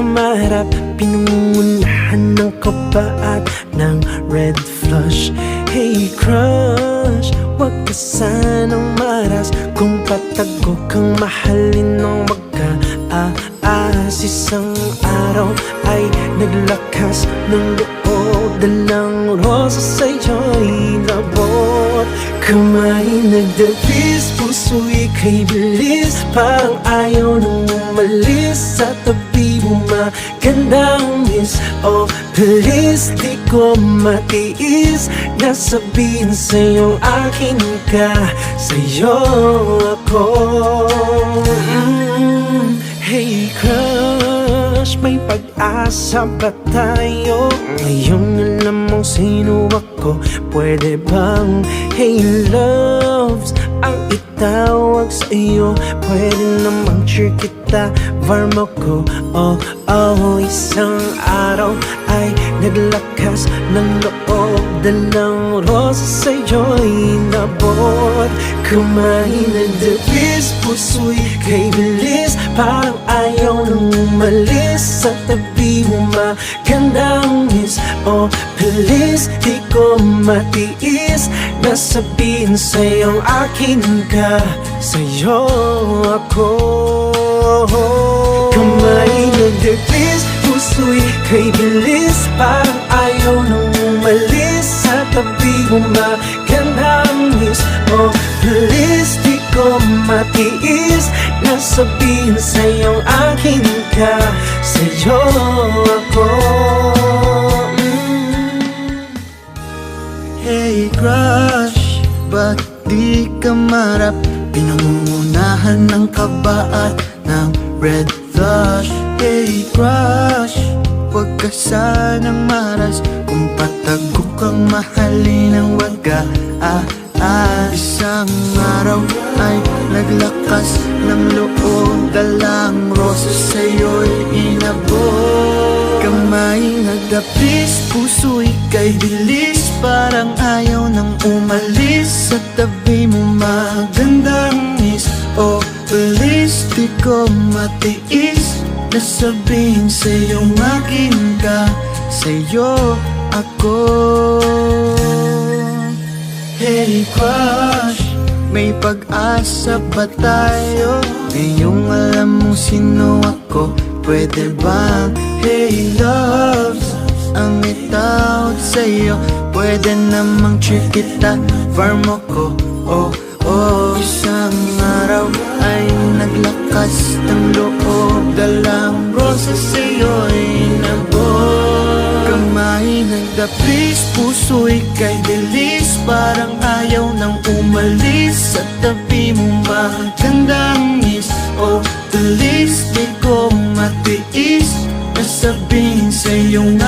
kamarap, pinungunahan ng kaba at ng red flush. Hey crush, wag ka sanang maras kung patago kang mahalin ng magkaas. Isang araw ay naglakas ng loob, dalang rosas sa'yo'y nabot. Kamay nagdabis, puso ika'y bilis, parang ayaw nang umalis. Sa tabi mo magandang miss, oh please, di ko matiis na sabihin sa'yo akin ka, sa'yo ako. Hey crush, may pag-asa ba tayo? Ngayong alam mong sino ako, pwede bang hey loves ang itawag sa'yo? Pwede namang cheer kita, varmo ko, oh oh. Isang araw ay naglakas ng loob, dalang rosas sa'yo'y nabot. Kamay nagdabis, puso'y kay bilis, parang ayaw nang umalis. Sa tabi mo magandang miss, oh please, di ko matiis na sabihin sa'yong akin ka, sa'yo ako. Kamay nagdabis, puso'y kay bilis, parang ayaw nang umalis. Sa tabi mo magandang miss, oh please, di ko matiis na sabihin sa'yong akin ka, sa'yo ako. Hey crush, ba't di ka marap? Pinangungunahan ng kaba at ng red flush. Hey crush, wag ka sanang maras kung patago kang mahalin ng wagas. Isang araw ay naglakas ng loob, dalang rosas sa'yo'y inabot. Kamay nagdapis, puso'y kay bilis, parang ayaw nang umalis. Sa tabi mo magandang miss, oh please, di ko matiis na sabihin sa'yong akin ka, sa'yo ako. Hey crush, may pag-asa ba tayo? Ngayong alam mong sino ako, pwede bang hey loves ang itawag sa'yo? Pwede namang cheer kita, varmo ko, oh oh. Isang araw ay naglakas ng loob, dalang rosas sa'yo'y nabot. Kamay nagdapis, puso'y kay bilis, parang ayaw nang umalis. Sa tabi mo magandang miss, oh please, di ko matiis na sabihin sa'yong